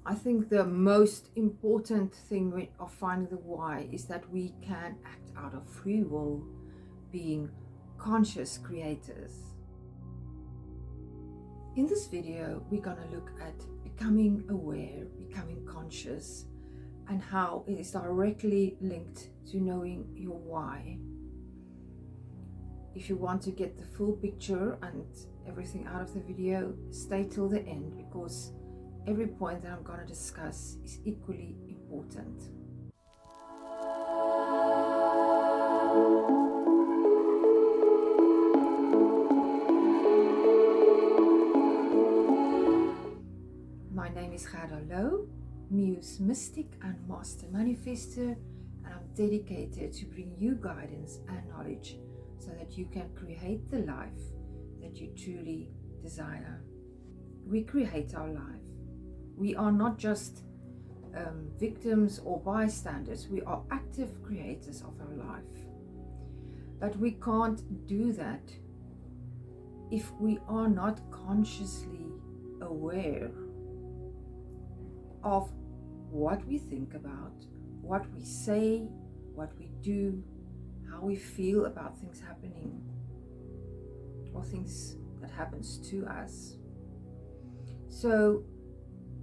I think the most important thing of finding the why is that we can act out of free will, being conscious creators. In this video, we're going to look at becoming aware, becoming conscious, and how it is directly linked to knowing your why. If you want to get the full picture and everything out of the video, stay till the end, because every point that I'm going to discuss is equally important. My name is Gerda Low, Muse Mystic and Master Manifester, and I'm dedicated to bring you guidance and knowledge so that you can create the life that you truly desire. We create our life. We are not just victims or bystanders. We are active creators of our life. But we can't do that if we are not consciously aware of what we think about, what we say, what we do, how we feel about things happening or things that happens to us. So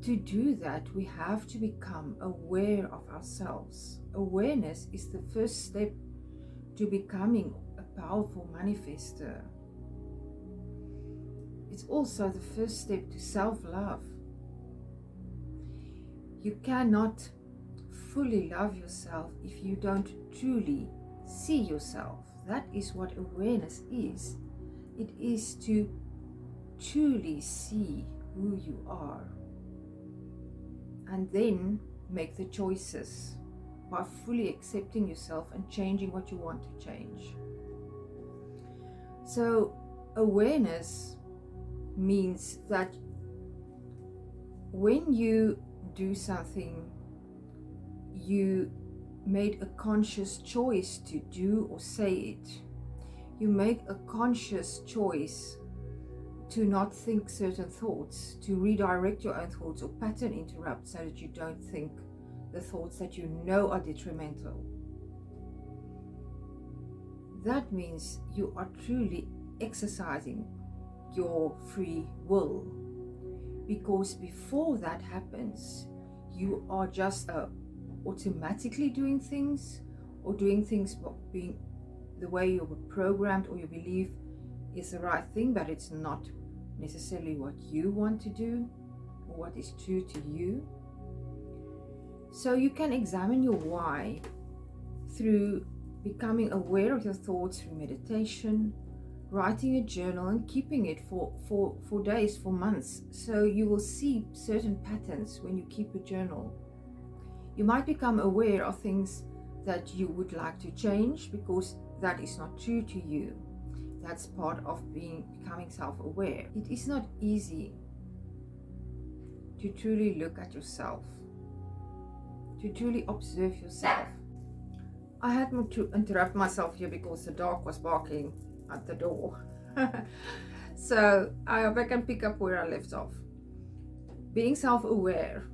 to do that, we have to become aware of ourselves. Awareness is the first step to becoming a powerful manifester. It's also the first step to self-love. You cannot fully love yourself if you don't truly see yourself. That is what awareness is. It is to truly see who you are, and then make the choices by fully accepting yourself and changing what you want to change. So awareness means that when you do something you made a conscious choice to do or say it, you make a conscious choice to not think certain thoughts, to redirect your own thoughts or pattern interrupt so that you don't think the thoughts that you know are detrimental. That means you are truly exercising your free will, because before that happens, you are just automatically doing things, or doing things being the way you were programmed or you believe is the right thing, but it's not necessarily what you want to do or what is true to you. So you can examine your why through becoming aware of your thoughts through meditation, writing a journal and keeping it for days, for months. So you will see certain patterns when you keep a journal. You might become aware of things that you would like to change because that is not true to you. That's part of becoming self-aware. It is not easy to truly look at yourself, to truly observe yourself. I had to interrupt myself here because the dog was barking at the door. So I hope I can pick up where I left off. Being self-aware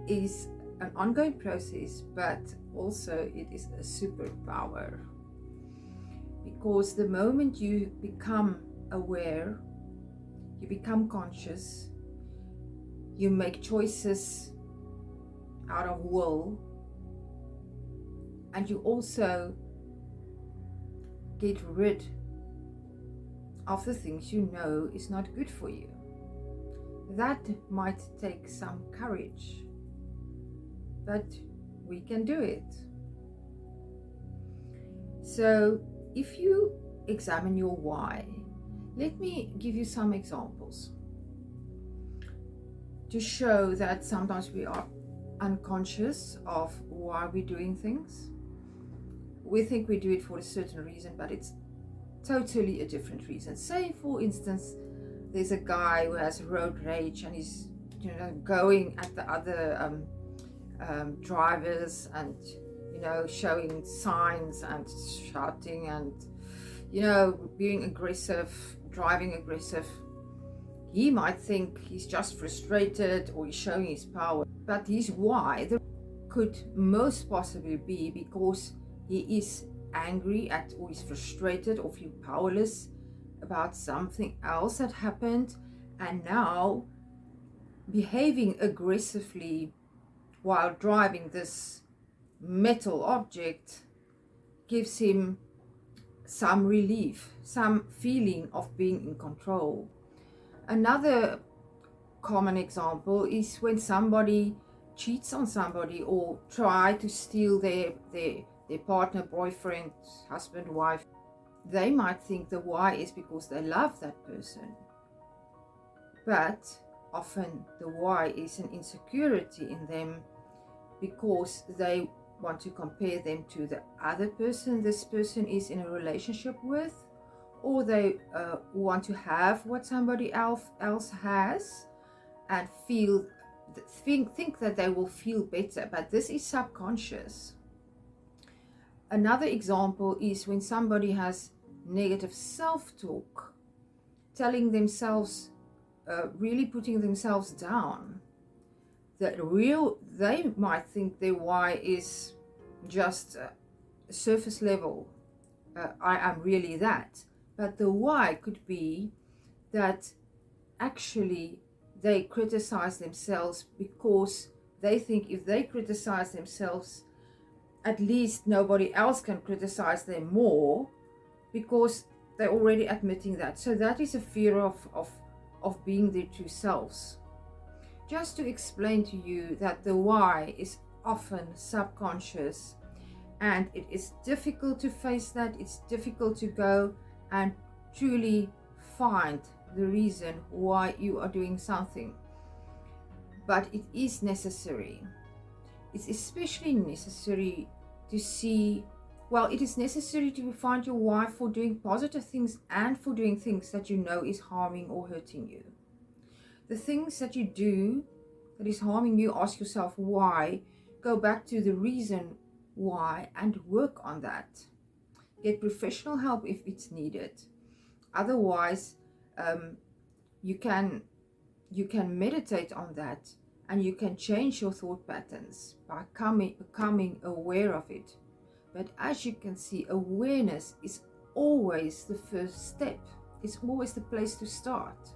is an ongoing process, but also it is a superpower. Because the moment you become aware, you become conscious, you make choices out of will, and you also get rid of the things you know is not good for you. That might take some courage, but we can do it. So if you examine your why, let me give you some examples to show that sometimes we are unconscious of why we're doing things. We think we do it for a certain reason, but it's totally a different reason. Say, for instance, there's a guy who has road rage and he's going at the other drivers and showing signs and shouting and being aggressive, driving aggressive. He might think he's just frustrated or he's showing his power, but his why could most possibly be because he is angry at, or he's frustrated or feel powerless about something else that happened, and now behaving aggressively while driving this metal object gives him some relief, some feeling of being in control. Another common example is when somebody cheats on somebody or try to steal their partner, boyfriend, husband, wife. They might think the why is because they love that person, but often the why is an insecurity in them because they want to compare them to the other person this person is in a relationship with, or they want to have what somebody else has and think that they will feel better, but this is subconscious. Another example is when somebody has negative self-talk, telling themselves, really putting themselves down. They might think their why is just surface level. I am really that. But the why could be that actually they criticize themselves because they think if they criticize themselves, at least nobody else can criticize them more, because they're already admitting that. So that is a fear of being their true selves. Just to explain to you that the why is often subconscious, and it is difficult to face that. It's difficult to go and truly find the reason why you are doing something, but it is necessary. It's especially necessary to see, well, it is necessary to find your why for doing positive things and for doing things that you know is harming or hurting you. The things that you do that is harming you, ask yourself why, go back to the reason why and work on that. Get professional help if it's needed. Otherwise, you can meditate on that, and you can change your thought patterns by becoming aware of it. But as you can see, awareness is always the first step. It's always the place to start.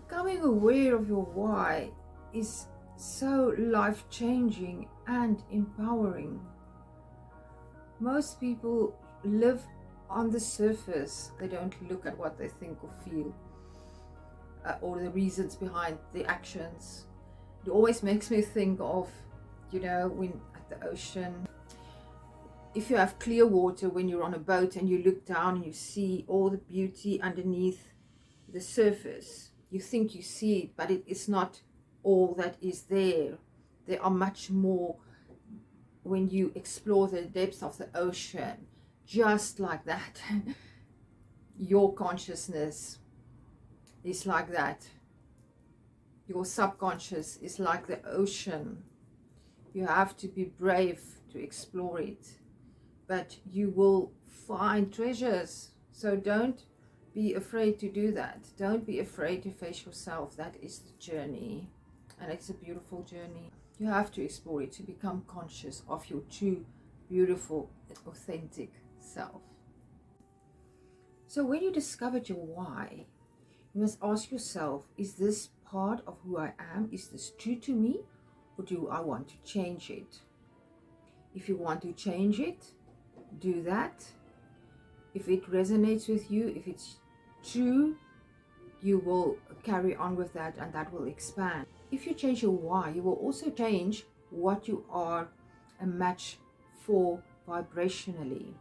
Becoming aware of your why is so life-changing and empowering. Most people live on the surface. They don't look at what they think or feel, or the reasons behind the actions. It always makes me think of, when at the ocean, if you have clear water, when you're on a boat and you look down and you see all the beauty underneath the surface, you think you see it, but it is not all that is there. There are much more when you explore the depths of the ocean. Just like that, your consciousness is like that. Your subconscious is like the ocean. You have to be brave to explore it, but you will find treasures. So don't be afraid to do that. Don't be afraid to face yourself. That is the journey, and it's a beautiful journey. You have to explore it to become conscious of your true, beautiful, authentic self. So when you discovered your why, you must ask yourself, is this part of who I am? Is this true to me, or do I want to change it? If you want to change it, do that. If it resonates with you, if it's true, you will carry on with that, and that will expand. If you change your why, you will also change what you are a match for vibrationally.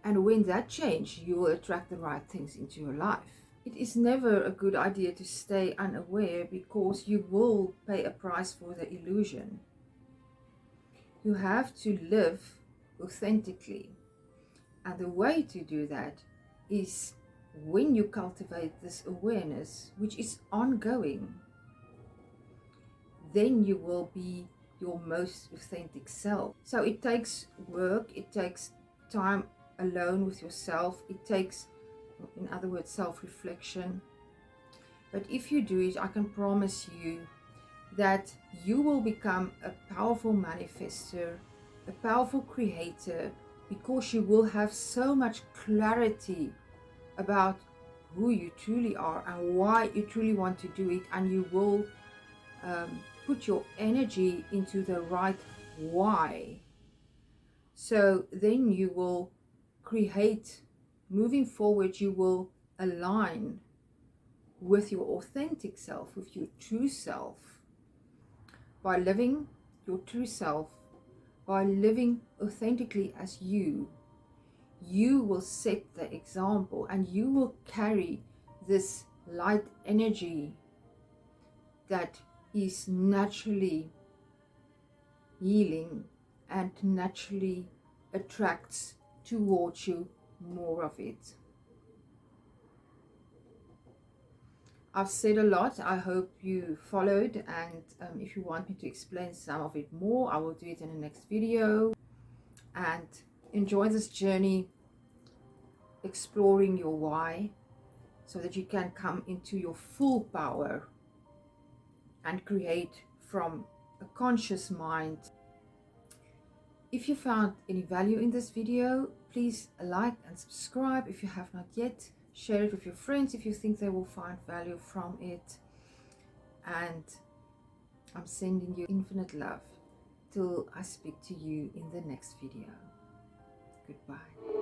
And when that changes, you will attract the right things into your life. It is never a good idea to stay unaware, because you will pay a price for the illusion. You have to live authentically. And the way to do that is when you cultivate this awareness, which is ongoing, then you will be your most authentic self. So it takes work, it takes time alone with yourself, it takes, in other words, self-reflection. But if you do it, I can promise you that you will become a powerful manifester, a powerful creator, because you will have so much clarity about who you truly are and why you truly want to do it, and you will put your energy into the right why. So then you will create, moving forward, you will align with your authentic self, with your true self. By living your true self, by living authentically as you, you will set the example and you will carry this light energy that is naturally healing and naturally attracts towards you more of it. I've said a lot. I hope you followed, and if you want me to explain some of it more, I will do it in the next video. And enjoy this journey exploring your why, so that you can come into your full power and create from a conscious mind. If you found any value in this video, please like and subscribe if you have not yet. Share it with your friends if you think they will find value from it. And I'm sending you infinite love till I speak to you in the next video. Goodbye.